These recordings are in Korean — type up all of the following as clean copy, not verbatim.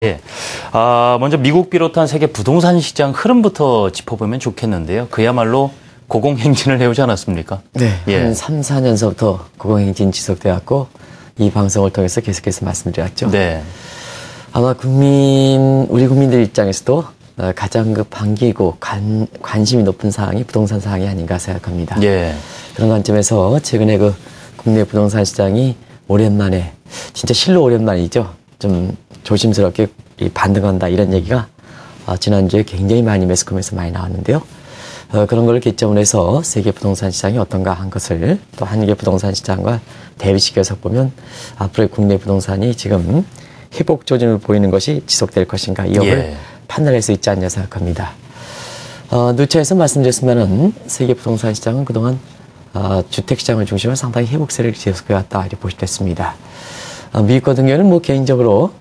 예. 먼저 미국 비롯한 세계 부동산 시장 흐름부터 짚어보면 좋겠는데요. 그야말로 고공행진을 해오지 않았습리까 네. 예. 한 3, 4년서부터 고공행진 지속되었고, 이 방송을 통해서 계속해서 말씀드렸죠. 네. 아마 우리 국민들 입장에서도 가장 반기고 관심이 높은 사항이 부동산 사항이 아닌가 생각합니다. 예. 그런 관점에서 최근에 국내 부동산 시장이 오랜만에, 진짜 실로 오랜만이죠. 좀 조심스럽게 반등한다 이런 얘기가 지난주에 굉장히 많이 매스컴에서 많이 나왔는데요. 그런 걸 기점으로 해서 세계 부동산 시장이 어떤가 한 것을 또 한국의 부동산 시장과 대비시켜서 보면 앞으로의 국내 부동산이 지금 회복 조짐을 보이는 것이 지속될 것인가 이 여부를 판단할 수 있지 않냐 생각합니다. 누차에서 말씀드렸으면은 세계 부동산 시장은 그동안 주택시장을 중심으로 상당히 회복세를 지속해왔다 이렇게 보시겠습니다. 미국 같은 경우는 개인적으로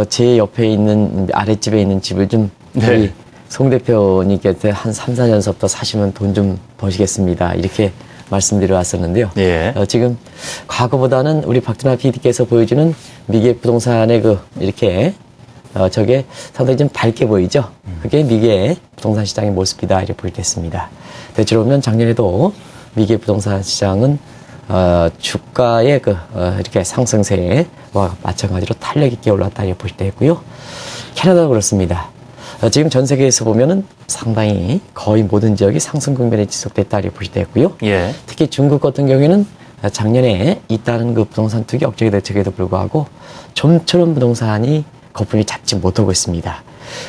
제 옆에 있는 아랫집에 있는 집을 좀 우리 송 대표님께서 한 3, 4년서부터 사시면 돈 좀 버시겠습니다. 이렇게 말씀드려 왔었는데요. 지금 과거보다는 우리 박준하 PD께서 보여주는 미국의 부동산의 이렇게 저게 상당히 좀 밝게 보이죠. 그게 미국의 부동산 시장의 모습이다 이렇게 보이겠습니다. 대체로 보면 작년에도 미국의 부동산 시장은 주가의 이렇게 상승세와 마찬가지로 탄력 있게 올랐다 이렇게 보실 때 했고요. 캐나다도 그렇습니다. 지금 전 세계에서 보면은 상당히 거의 모든 지역이 상승 국면에 지속됐다 이렇게 보실 때 했고요. 특히 중국 같은 경우에는 작년에 있다는 부동산 투기 억제 대책에도 불구하고 좀처럼 부동산이 거품이 잡지 못하고 있습니다.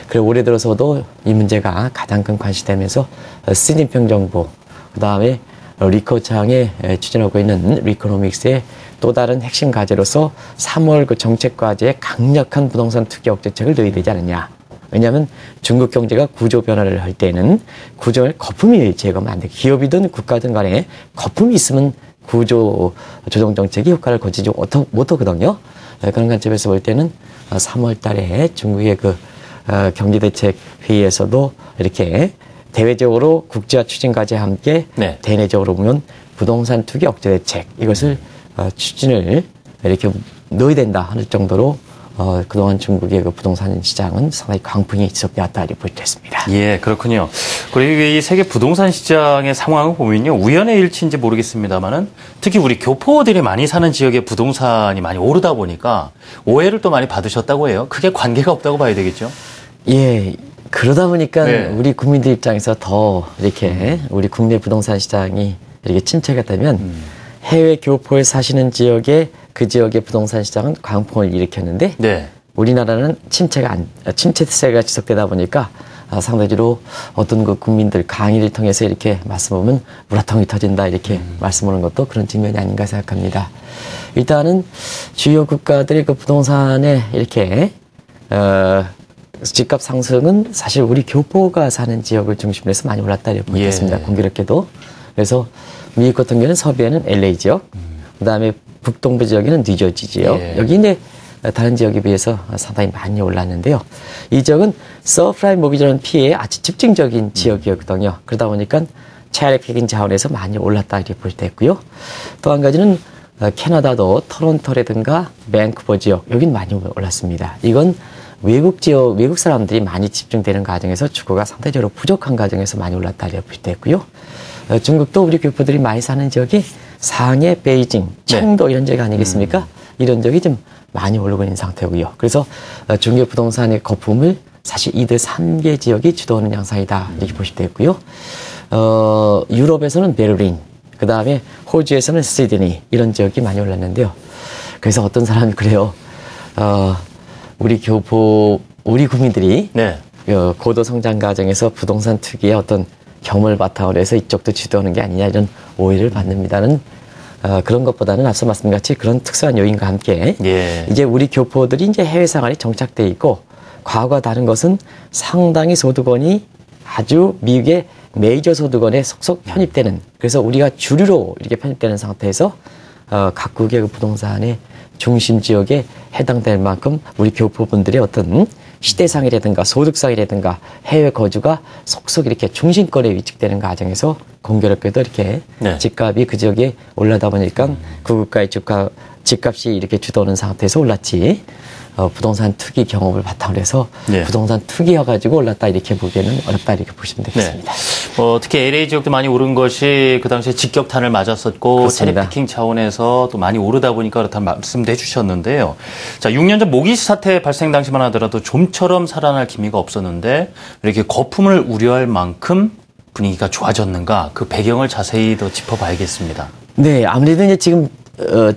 그리고 올해 들어서도 이 문제가 가장 큰 관심되면서 시진핑 정부, 그 다음에 리커창에 추진하고 있는 리코노믹스의 또 다른 핵심 과제로서 3월 정책 과제에 강력한 부동산 투기 억제책을 넣어야 되지 않느냐. 왜냐하면 중국 경제가 구조 변화를 할 때는 구조의 거품이 제거하면 안 돼. 기업이든 국가든 간에 거품이 있으면 구조 조정 정책이 효과를 거치지 못하거든요. 그런 관점에서 볼 때는 3월 달에 중국의 경제대책 회의에서도 이렇게 대외적으로 국제화 추진 과제와 함께 대내적으로 보면 부동산 투기 억제 대책 이것을 추진을 이렇게 넣어야 된다 하는 정도로 그동안 중국의 부동산 시장은 상당히 강풍이 지속되었다 이렇게 보여졌습니다. 예, 그렇군요. 그리고 이 세계 부동산 시장의 상황을 보면요, 우연의 일치인지 모르겠습니다만은 특히 우리 교포들이 많이 사는 지역의 부동산이 많이 오르다 보니까 오해를 또 많이 받으셨다고 해요. 크게 관계가 없다고 봐야 되겠죠? 예. 그러다 보니까 우리 국민들 입장에서 더 이렇게 우리 국내 부동산 시장이 이렇게 침체가 되면 해외 교포에 사시는 지역에 그 지역의 부동산 시장은 광풍을 일으켰는데 우리나라는 침체세가 지속되다 보니까 상대적으로 어떤 국민들 강의를 통해서 이렇게 말씀하면 물화통이 터진다 이렇게 말씀하는 것도 그런 측면이 아닌가 생각합니다. 일단은 주요 국가들의 부동산에 이렇게 집값 상승은 사실 우리 교포가 사는 지역을 중심으로 해서 많이 올랐다 이렇게 보겠습니다. 공교롭게도. 그래서 미국 같은 경우는 서부에는 LA 지역, 그다음에 북동부 지역에는 뉴저지 지역, 여기 이제 다른 지역에 비해서 상당히 많이 올랐는데요. 이 지역은 서프라임 모기지라는 피해에 아주 집중적인 지역이었거든요. 그러다 보니까 차례적인 자원에서 많이 올랐다 이렇게 볼 때 있고요. 또 한 가지는 캐나다도 토론토라든가 밴쿠버 지역, 여긴 많이 올랐습니다. 이건 외국 사람들이 많이 집중되는 과정에서 주거가 상대적으로 부족한 과정에서 많이 올랐다 이렇게 볼 때 있고요. 중국도 우리 교포들이 많이 사는 지역이 상해, 베이징, 청도 이런 지역 아니겠습니까? 이런 지역이 좀 많이 오르고 있는 상태고요. 그래서 중국 부동산의 거품을 사실 이들 3개 지역이 주도하는 양상이다 이렇게 보실 때 있고요. 유럽에서는 베를린, 그 다음에 호주에서는 시드니 이런 지역이 많이 올랐는데요. 그래서 어떤 사람이 그래요. 우리 국민들이 고도 성장 과정에서 부동산 투기의 어떤 경험을 바탕으로 해서 이쪽도 주도하는 게 아니냐 이런 오해를 받는다는 그런 것보다는 앞서 말씀드린 같이 그런 특수한 요인과 함께 이제 우리 교포들이 이제 해외 생활이 정착돼 있고 과거와 다른 것은 상당히 소득원이 아주 미국의 메이저 소득원에 속속 편입되는 그래서 우리가 주류로 이렇게 편입되는 상태에서 각국의 부동산의 중심 지역에 해당될 만큼 우리 교포분들의 어떤 시대상이라든가 소득상이라든가 해외 거주가 속속 이렇게 중심권에 위축되는 과정에서 공교롭게도 이렇게 집값이 그 지역에 올라다 보니까 그 국가의 집값이 이렇게 주도하는 상태에서 올랐지 부동산 투기 경험을 바탕으로 해서 네. 부동산 투기여가지고 올랐다 이렇게 보기에는 어렵다 이렇게 보시면 되겠습니다. 특히 LA 지역도 많이 오른 것이 그 당시에 직격탄을 맞았었고 그렇습니다. 체리피킹 차원에서 또 많이 오르다 보니까 그렇다는 말씀도 해주셨는데요. 자, 6년 전 모기지 사태 발생 당시만 하더라도 좀처럼 살아날 기미가 없었는데 이렇게 거품을 우려할 만큼 분위기가 좋아졌는가 그 배경을 자세히 더 짚어봐야겠습니다. 네, 아무래도 이제 지금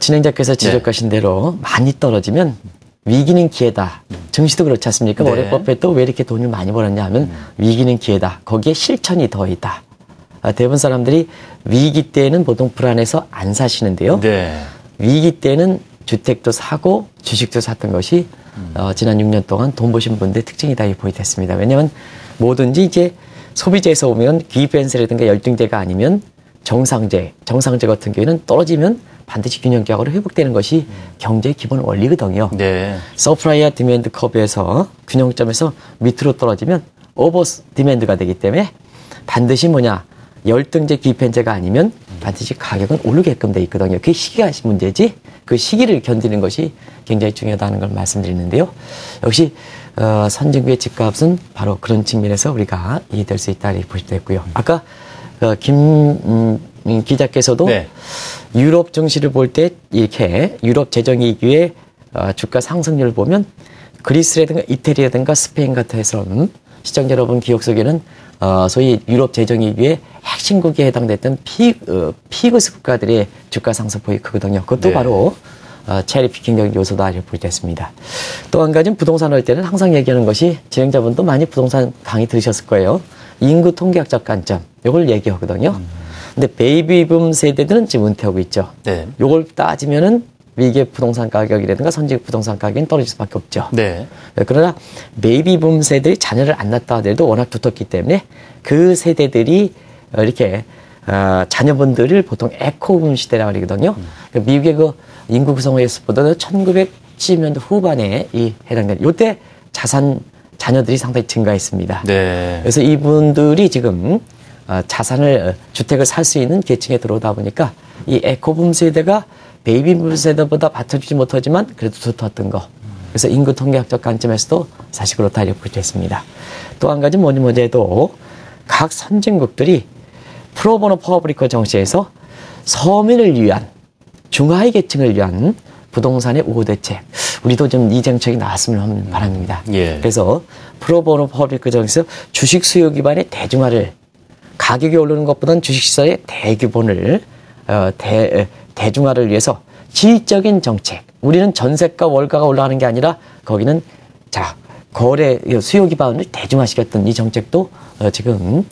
진행자께서 지적하신 대로 많이 떨어지면 위기는 기회다. 증시도 그렇지 않습니까? 네. 워렌 버핏도 왜 이렇게 돈을 많이 벌었냐 하면 위기는 기회다. 거기에 실천이 더 있다. 대부분 사람들이 위기 때는 보통 불안해서 안 사시는데요. 네. 위기 때는 주택도 사고 주식도 샀던 것이 지난 6년 동안 돈 버신 분들의 특징이다 이렇게 보이됐습니다. 왜냐하면 뭐든지 이제 소비재에서 오면 기입변세라든가 열등제가 아니면 정상제 같은 경우에는 떨어지면 반드시 균형적으로 회복되는 것이 경제의 기본 원리거든요. 네. 서프라이와 디맨드 커브에서 균형점에서 밑으로 떨어지면 오버 디맨드가 되기 때문에 반드시 열등제 기입변제가 아니면 반드시 가격은 오르게끔 돼 있거든요. 그 시기가 문제지 그 시기를 견디는 것이 굉장히 중요하다는 걸 말씀드리는데요. 역시 선진국의 집값은 바로 그런 측면에서 우리가 이해될 수 있다 이렇게 보시면 되고요. 아까 김 기자께서도 네. 유럽 증시를 볼 때 이렇게 유럽 재정위기의 주가 상승률을 보면 그리스라든가 이태리라든가 스페인 같은 해서는 시청자 여러분 기억 속에는 소위 유럽 재정위기의 핵심국에 해당됐던 피그스 국가들의 주가 상승폭이 크거든요. 그것도 네. 바로 체리피킹적인 요소다 이렇게 볼 때 있습니다. 또 한 가지는 부동산 할 때는 항상 얘기하는 것이 진행자분도 많이 부동산 강의 들으셨을 거예요. 인구 통계학적 관점 이걸 얘기하거든요. 근데 베이비붐 세대들은 지금 은퇴하고 있죠. 네. 이걸 따지면은 미국의 부동산 가격이라든가 선진국 부동산 가격은 떨어질 수밖에 없죠. 네. 그러나 베이비붐 세대들이 자녀를 안 낳았다 하더라도 워낙 두텁기 때문에 그 세대들이 이렇게 자녀분들을 보통 에코붐 시대라고 그러거든요. 미국의 그 인구 구성에서보다도 1970년대 후반에 해당되는 요때 자녀들이 상당히 증가했습니다. 네. 그래서 이분들이 지금 주택을 살 수 있는 계층에 들어오다 보니까 이 에코붐 세대가 베이비붐 세대보다 받쳐주지 못하지만 그래도 두터웠던 거. 그래서 인구 통계학적 관점에서도 사실 그렇다 이렇게 볼 수 있습니다. 또 한 가지 뭐니 해도 각 선진국들이 프로보노 퍼블리커 정시에서 서민을 위한 중하위 계층을 위한 부동산의 우호 대책. 우리도 좀 이 정책이 나왔으면 바랍니다. 예. 그래서 프로보노 퍼블리커 정시에서 주식 수요 기반의 대중화를 가격이 오르는 것보다는 주식시장의 대규모를 대중화를 위해서 질적인 정책. 우리는 전세가 월가가 올라가는 게 아니라 거기는 거래 수요 기반을 대중화시켰던 이 정책도 지금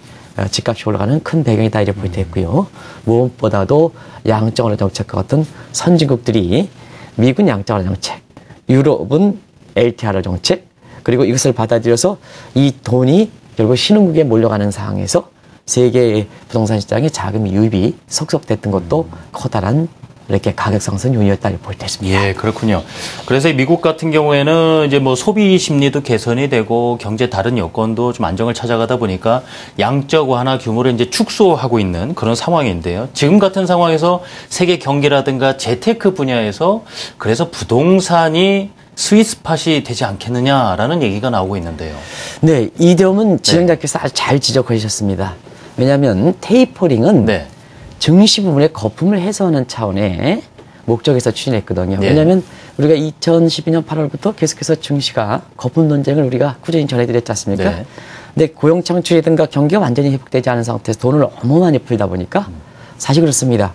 집값이 올라가는 큰 배경이다 이렇게 보게 됐고요. 무엇보다도 양적완화 정책과 같은 선진국들이 미국은 양적완화 정책, 유럽은 LTR 정책, 그리고 이것을 받아들여서 이 돈이 결국 신흥국에 몰려가는 상황에서 세계 부동산 시장에 자금 유입이 속속됐던 것도 커다란 이렇게 가격 상승 요인이었다 볼 때 있습니다. 예, 그렇군요. 그래서 미국 같은 경우에는 이제 소비 심리도 개선이 되고 경제 다른 여건도 좀 안정을 찾아가다 보니까 양적 완화 규모를 이제 축소하고 있는 그런 상황인데요. 지금 같은 상황에서 세계 경기라든가 재테크 분야에서 그래서 부동산이 스윗스팟이 되지 않겠느냐라는 얘기가 나오고 있는데요. 네, 이 점은 진행자께서 아주 잘 지적하셨습니다. 왜냐하면 테이퍼링은 증시 부분의 거품을 해소하는 차원의 목적에서 추진했거든요. 왜냐하면 우리가 2012년 8월부터 계속해서 증시가 거품 논쟁을 우리가 꾸준히 전해드렸지 않습니까? 근데 고용 창출이든가 경기가 완전히 회복되지 않은 상태에서 돈을 너무 많이 풀다 보니까 사실 그렇습니다.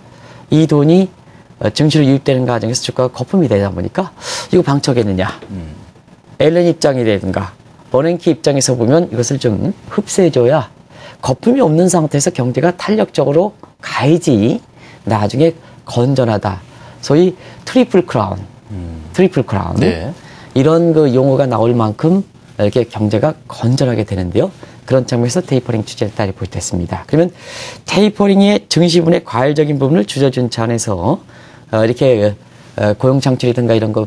이 돈이 증시로 유입되는 과정에서 주가가 거품이 되다 보니까 이거 방척했느냐. 앨런 입장이라든가 버냉키 입장에서 보면 이것을 좀 흡수해줘야 거품이 없는 상태에서 경제가 탄력적으로 가야지 나중에 건전하다. 소위 트리플 크라운. 이런 그 용어가 나올 만큼 이렇게 경제가 건전하게 되는데요. 그런 측면에서 테이퍼링 취재를 따라 볼 때 했습니다. 그러면 테이퍼링의 증시분의 과열적인 부분을 줄여준 차원에서 이렇게 고용 창출이든가 이런 거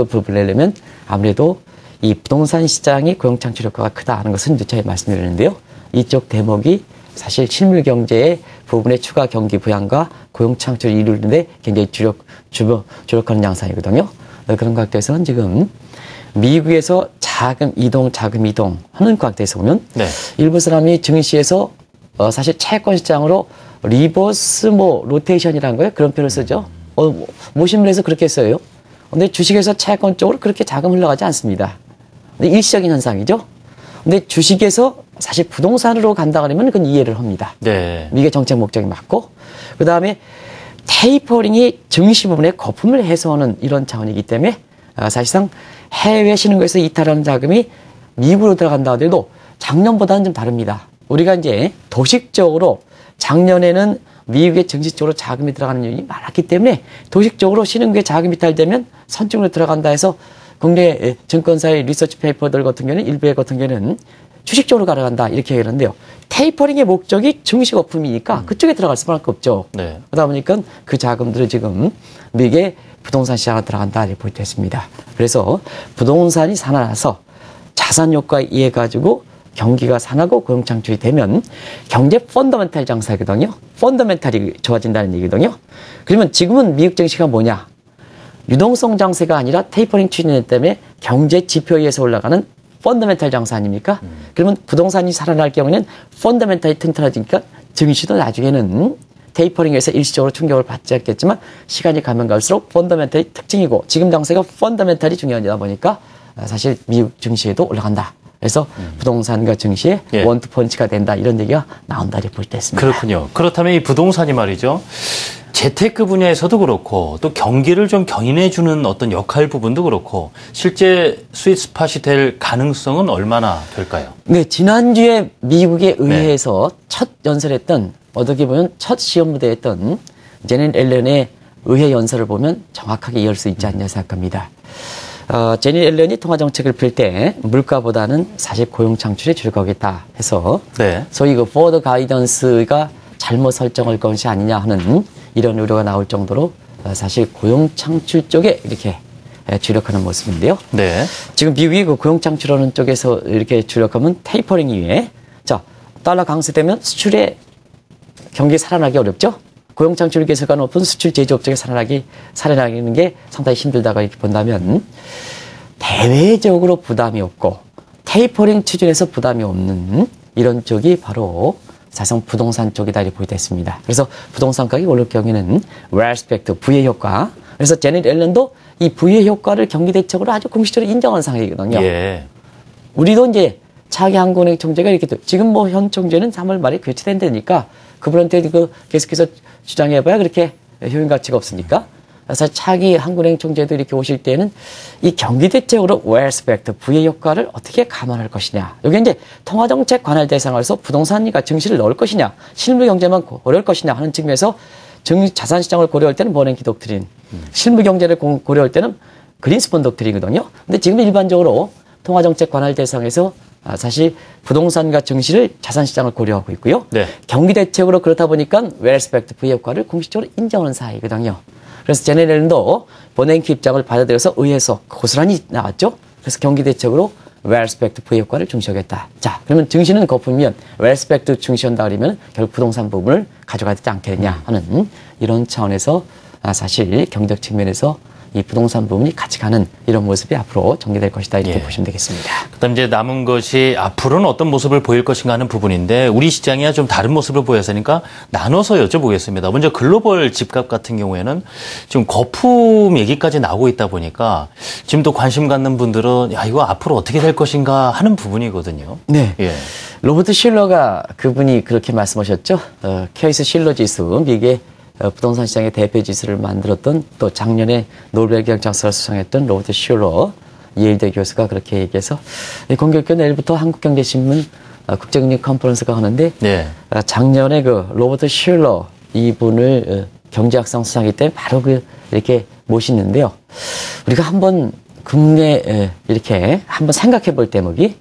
부분내려면 아무래도 이 부동산 시장이 고용 창출 효과가 크다 하는 것은 누차에 말씀드렸는데요. 이쪽 대목이 사실 실물 경제의 부분의 추가 경기 부양과 고용 창출을 이루는데 굉장히 주력하는 양상이거든요. 그런 각도에서는 지금 미국에서 자금 이동 하는 과학에서 보면 네. 일부 사람이 증시에서 사실 채권 시장으로 리버스 로테이션이라는 거예요. 그런 표현을 쓰죠. 모심을 해서 그렇게 써요. 근데 주식에서 채권 쪽으로 그렇게 자금 흘러가지 않습니다. 근데 일시적인 현상이죠. 근데 주식에서 사실 부동산으로 간다 그러면 그건 이해를 합니다. 네. 이게 정책 목적이 맞고, 그 다음에 테이퍼링이 증시 부분에 거품을 해소하는 이런 차원이기 때문에 사실상 해외 신흥국에서 이탈하는 자금이 미국으로 들어간다 하더라도 작년보다는 좀 다릅니다. 우리가 이제 도식적으로 작년에는 미국의 증시 쪽으로 자금이 들어가는 요인이 많았기 때문에 도식적으로 신흥국에 자금이 이탈되면 선중으로 들어간다 해서 국내 증권사의 리서치 페이퍼들 같은 경우는 일부의 같은 경우는 주식 쪽으로 가려간다 이렇게 얘기하는데요. 테이퍼링의 목적이 증시 거품이니까 그쪽에 들어갈 수밖에 없죠. 네. 그러다 보니까 그 자금들을 지금 미국의 부동산 시장에 들어간다 이렇게 보여져 있습니다. 그래서 부동산이 살아나서 자산 효과에 의해 가지고 경기가 산하고 고용 창출이 되면 경제 펀더멘탈 장사거든요. 펀더멘탈이 좋아진다는 얘기거든요. 그러면 지금은 미국 증시가 뭐냐? 유동성 장세가 아니라 테이퍼링 추진 때문에 경제 지표에 의해서 올라가는 펀더멘탈 장사 아닙니까? 그러면 부동산이 살아날 경우에는 펀더멘탈이 튼튼해지니까 증시도 나중에는 테이퍼링에서 일시적으로 충격을 받지 않겠지만 시간이 가면 갈수록 펀더멘탈이 특징이고 지금 장세가 펀더멘탈이 중요하다 보니까 사실 미국 증시에도 올라간다. 그래서 부동산과 증시의 예. 원투펀치가 된다 이런 얘기가 나온다 이렇게 볼 때 있습니다. 그렇군요. 그렇다면 이 부동산이 말이죠. 재테크 분야에서도 그렇고 또 경기를 좀 견인해주는 어떤 역할 부분도 그렇고 실제 스윗 스팟이 될 가능성은 얼마나 될까요? 네, 지난주에 미국에 의회에서 첫 연설했던 어떻게 보면 첫 시험 무대였던 제넷 앨런의 의회 연설을 보면 정확하게 이해할 수 있지 않냐 생각합니다. 제넷 앨런이 통화정책을 펼 때 물가보다는 사실 고용 창출에 주력하겠다 해서 네. 소위 그 포워드 가이던스가 잘못 설정할 것이 아니냐 하는 이런 우려가 나올 정도로 사실 고용 창출 쪽에 이렇게 주력하는 모습인데요. 네. 지금 미국이 그 고용 창출하는 쪽에서 이렇게 주력하면 테이퍼링 이후에 자 달러 강세되면 수출에 경기 살아나기 어렵죠. 고용 창출 계수가 높은 수출 제조업종에 살아나기는 게 상당히 힘들다고 이렇게 본다면 대외적으로 부담이 없고 테이퍼링 추진에서 부담이 없는 이런 쪽이 바로 사실상 부동산 쪽이다 이렇게 보이고 있습니다. 그래서 부동산 가격이 오를 경우에는 웰스펙트 부의 효과. 그래서 제넷 앨런도 이 부의 효과를 경기 대책으로 아주 공식적으로 인정하는 상황이거든요. 예. 우리도 이제 차기 한국은행 총재가 이렇게 지금 뭐 현 총재는 3월 말에 교체된다니까 그분한테 계속해서 주장해봐야 그렇게 효용 가치가 없으니까. 그래서 차기 한국은행 총재도 이렇게 오실 때는 이 경기 대책으로 웰스펙트 부의 효과를 어떻게 감안할 것이냐. 여기 이제 통화정책 관할 대상에서 부동산과 증시를 넣을 것이냐, 실물 경제만 고려할 것이냐 하는 측면에서 자산 시장을 고려할 때는 버냉키 독트린, 실물 경제를 고려할 때는 그린스펀 독트린이거든요. 근데 지금 일반적으로 통화정책 관할 대상에서 사실 부동산과 증시를 자산 시장을 고려하고 있고요. 네. 경기 대책으로 그렇다 보니까 웰스펙트 부의 효과를 공식적으로 인정하는 사이거든요. 그래서 제넷 앨런도 버냉키 입장을 받아들여서 의회에서 고스란히 나왔죠. 그래서 경기 대책으로 웰스펙트 부의 효과를 중시하겠다. 자, 그러면 증시는 거품이면 웰스펙트 중시한다 그러면 결국 부동산 부분을 가져가야 되지 않겠느냐 하는 이런 차원에서 사실 경제적 측면에서 이 부동산 부분이 같이 가는 이런 모습이 앞으로 전개될 것이다 이렇게 보시면 되겠습니다. 그다음 이제 남은 것이 앞으로는 어떤 모습을 보일 것인가 하는 부분인데 우리 시장이야 좀 다른 모습을 보였으니까 나눠서 여쭤보겠습니다. 먼저 글로벌 집값 같은 경우에는 지금 거품 얘기까지 나오고 있다 보니까 지금 또 관심 갖는 분들은 야 이거 앞으로 어떻게 될 것인가 하는 부분이거든요. 네. 예. 로버트 실러가 그분이 그렇게 말씀하셨죠. 케이스 실러 지수 미국의 부동산 시장의 대표 지수를 만들었던 또 작년에 노벨 경제학상을 수상했던 로버트 실러 예일대 교수가 그렇게 얘기해서 공교롭게 내일부터 한국경제신문 국제금융 컨퍼런스가 하는데 네. 작년에 그 로버트 실러 이분을 경제학상 수상하기 때문에 바로 이렇게 모시는데요. 우리가 한번 국내 이렇게 한번 생각해 볼 대목이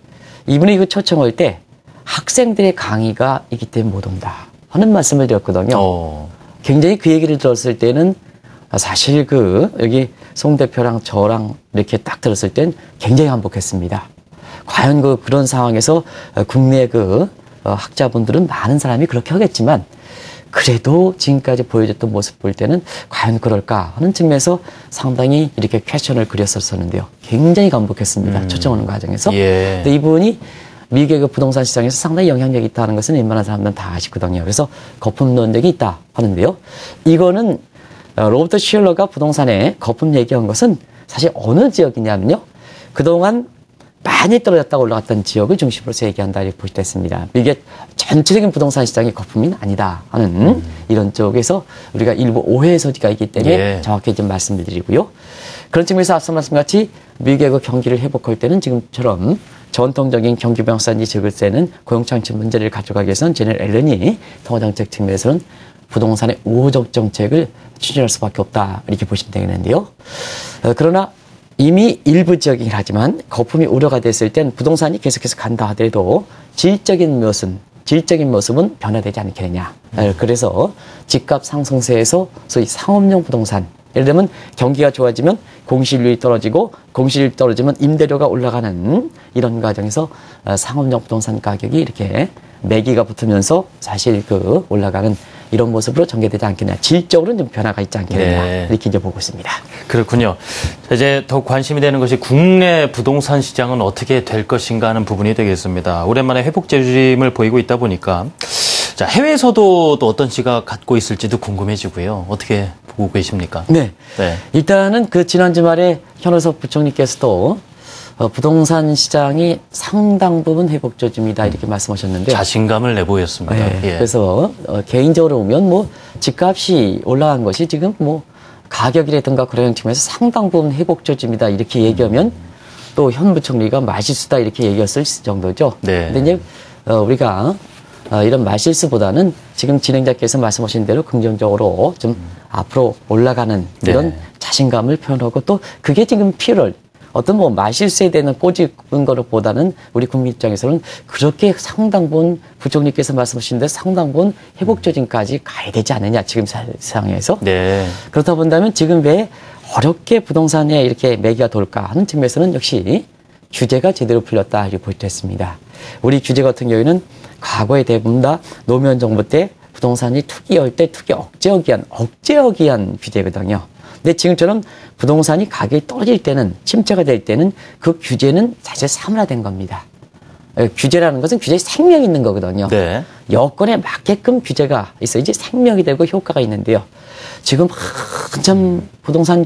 이분이 그 초청할 때 학생들의 강의가 있기 때문에 못 온다 하는 말씀을 드렸거든요. 굉장히 그 얘기를 들었을 때는 사실 여기 송 대표랑 저랑 이렇게 딱 들었을 땐 굉장히 한복했습니다. 과연 그런 상황에서 국내 학자분들은 많은 사람이 그렇게 하겠지만 그래도 지금까지 보여줬던 모습 볼 때는 과연 그럴까 하는 측면에서 상당히 이렇게 퀘션을 그렸었었는데요. 굉장히 감복했습니다. 초청하는 과정에서. 예. 근데 이 부분이 미국의 그 부동산 시장에서 상당히 영향력이 있다는 것은 웬만한 사람들은 다 아시거든요. 그래서 거품 논쟁이 있다 하는데요. 이거는 로버트 슈얼러가 부동산에 거품 얘기한 것은 사실 어느 지역이냐면요. 그동안 많이 떨어졌다가 올라갔던 지역을 중심으로서 얘기한다 이렇게 보시면 됐습니다. 이게 전체적인 부동산 시장의 거품이 아니다 하는 이런 쪽에서 우리가 일부 오해의 소지가 있기 때문에 예. 정확히 좀 말씀을 드리고요. 그런 측면에서 앞서 말씀같이 미국의 그 경기를 회복할 때는 지금처럼 전통적인 경기 부양산지 지역세는 고용창출 문제를 가져가기 위해서는 제네럴 앨런이 통화정책 측면에서는 부동산의 우호적 정책을 추진할 수밖에 없다 이렇게 보시면 되겠는데요. 그러나 이미 일부 지역이긴 하지만 거품이 우려가 됐을 땐 부동산이 계속해서 간다 하더라도 질적인 모습은 변화되지 않겠느냐. 그래서 집값 상승세에서 소위 상업용 부동산, 예를 들면 경기가 좋아지면 공실률이 떨어지고 공실률이 떨어지면 임대료가 올라가는 이런 과정에서 상업용 부동산 가격이 이렇게 매기가 붙으면서 사실 그 올라가는 이런 모습으로 전개되지 않겠냐. 질적으로는 좀 변화가 있지 않겠느냐. 네. 이렇게 이제 보고 있습니다. 그렇군요. 이제 더욱 관심이 되는 것이 국내 부동산 시장은 어떻게 될 것인가 하는 부분이 되겠습니다. 오랜만에 회복 재짐을 보이고 있다 보니까 자, 해외에서도 또 어떤 시각 갖고 있을지도 궁금해지고요. 어떻게 보고 계십니까? 네. 네. 일단은 그 지난 주말에 현우석 부총리께서도 부동산 시장이 상당 부분 회복 조짐이다 이렇게 말씀하셨는데 자신감을 내보였습니다. 네, 예. 그래서 개인적으로 보면 뭐 집값이 올라간 것이 지금 뭐 가격이라든가 그런 측면에서 상당 부분 회복 조짐이다 이렇게 얘기하면 또 현 부총리가 말실수다 이렇게 얘기했을 정도죠. 네. 근데 이제 우리가 이런 말실수보다는 지금 진행자께서 말씀하신 대로 긍정적으로 좀 앞으로 올라가는 이런 네. 자신감을 표현하고 또 그게 지금 필요할 어떤 뭐 말실수에 대한 꼬집은 거를 보다는 우리 국민 입장에서는 그렇게 상당 부분 부총리께서 말씀하신 대로 상당 부분 회복 조짐까지 가야 되지 않느냐 지금 상황에서. 네. 그렇다 본다면 지금 왜 어렵게 부동산에 이렇게 매기가 돌까 하는 측면에서는 역시 규제가 제대로 풀렸다 이렇게 볼 수 있습니다. 우리 규제 같은 경우에는 과거에 대부분 다 노무현 정부 때 부동산이 투기할 때 투기 억제하기 위한 규제거든요. 근데 지금처럼 부동산이 가격이 떨어질 때는 침체가 될 때는 그 규제는 사실 사문화된 겁니다. 규제라는 것은 규제에 생명이 있는 거거든요. 네. 여건에 맞게끔 규제가 있어야지 생명이 되고 효과가 있는데요. 지금 한참 부동산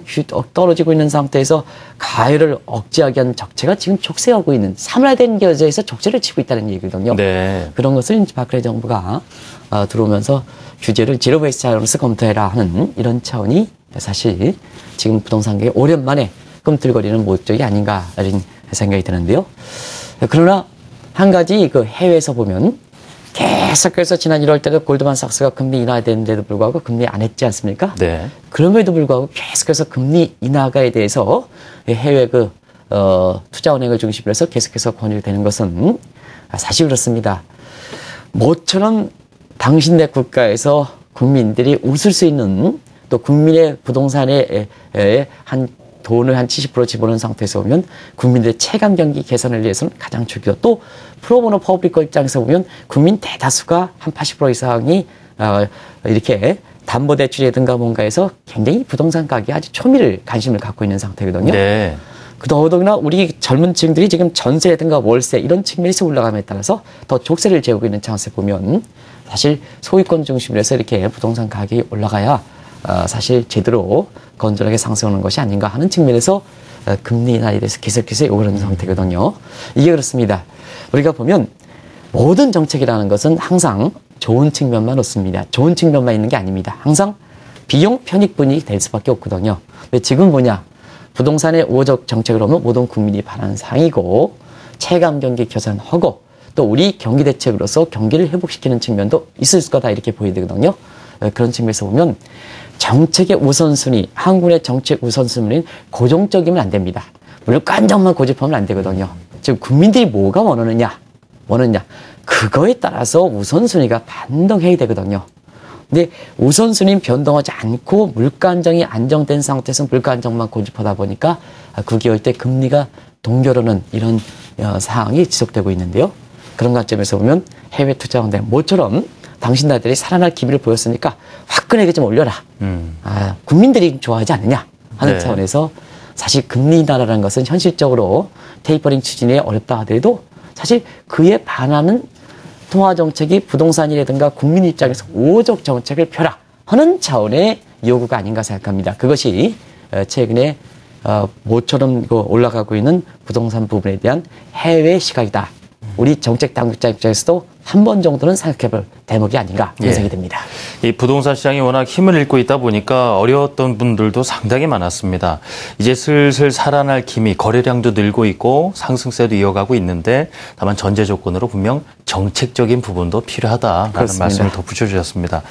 떨어지고 있는 상태에서 가열을 억제하기 위한 적체가 지금 족쇄하고 있는 사문화된 규제에서 족쇄를 치고 있다는 얘기거든요. 네. 그런 것을 박근혜 정부가 들어오면서 규제를 제로 베이스 차원에서 검토해라 하는 이런 차원이 사실 지금 부동산계에 오랜만에 꿈틀거리는 목적이 아닌가 이런 생각이 드는데요. 그러나 한 가지 그 해외에서 보면 계속해서 지난 1월 때도 골드만삭스가 금리 인하되는데도 불구하고 금리 안 했지 않습니까? 네. 그럼에도 불구하고 계속해서 금리 인하가에 대해서 해외 그 투자은행을 중심으로 해서 계속해서 권유되는 것은 사실 그렇습니다. 모처럼 당신네 국가에서 국민들이 웃을 수 있는 또 국민의 부동산에 한 돈을 한 70% 집어넣은 상태에서 보면 국민들의 체감 경기 개선을 위해서는 가장 중요하고 또 프로보노 퍼블릭 입장에서 보면 국민 대다수가 한 80% 이상이 이렇게 담보대출이라든가 뭔가에서 굉장히 부동산 가격에 아주 초미를 관심을 갖고 있는 상태거든요. 네. 더더구나 우리 젊은 층들이 지금 전세라든가 월세 이런 측면에서 올라감에 따라서 더 족쇄를 재우고 있는 차원에서 보면 사실 소유권 중심으로 해서 이렇게 부동산 가격이 올라가야 사실 제대로 건전하게 상승하는 것이 아닌가 하는 측면에서 금리 인하에 대해서 계속해서 요구하는 상태거든요. 이게 그렇습니다. 우리가 보면 모든 정책이라는 것은 항상 좋은 측면만 없습니다. 좋은 측면만 있는 게 아닙니다. 항상 비용 편익분이 될 수밖에 없거든요. 근데 지금 뭐냐? 부동산의 우호적 정책을 하면 모든 국민이 바라는 사항이고 체감 경기 개선하고 또 우리 경기 대책으로서 경기를 회복시키는 측면도 있을 거다 이렇게 보이거든요. 그런 측면에서 보면 정책의 우선순위, 한국의 정책 우선순위는 고정적이면 안 됩니다. 물가 안정만 고집하면 안 되거든요. 지금 국민들이 뭐가 원하느냐, 그거에 따라서 우선순위가 변동해야 되거든요. 근데 우선순위는 변동하지 않고 물가 안정이 안정된 상태에서 물가 안정만 고집하다 보니까 9개월 때 금리가 동결하는 이런 상황이 지속되고 있는데요. 그런 관점에서 보면 해외 투자은행 모처럼 당신네들이 살아날 기미를 보였으니까 화끈하게 좀 올려라. 국민들이 좋아하지 않느냐 하는 네. 차원에서 사실 금리 인하라는 것은 현실적으로 테이퍼링 추진이 어렵다 하더라도 사실 그에 반하는 통화 정책이 부동산이라든가 국민 입장에서 우호적 정책을 펴라 하는 차원의 요구가 아닌가 생각합니다. 그것이 최근에 모처럼 올라가고 있는 부동산 부분에 대한 해외 시각이다. 우리 정책 당국자 입장에서도 한 번 정도는 생각해볼 대목이 아닌가 그런 생각이 듭니다. 이 부동산 시장이 워낙 힘을 잃고 있다 보니까 어려웠던 분들도 상당히 많았습니다. 이제 슬슬 살아날 기미, 거래량도 늘고 있고 상승세도 이어가고 있는데 다만 전제 조건으로 분명 정책적인 부분도 필요하다라는 그렇습니다. 말씀을 덧붙여 주셨습니다.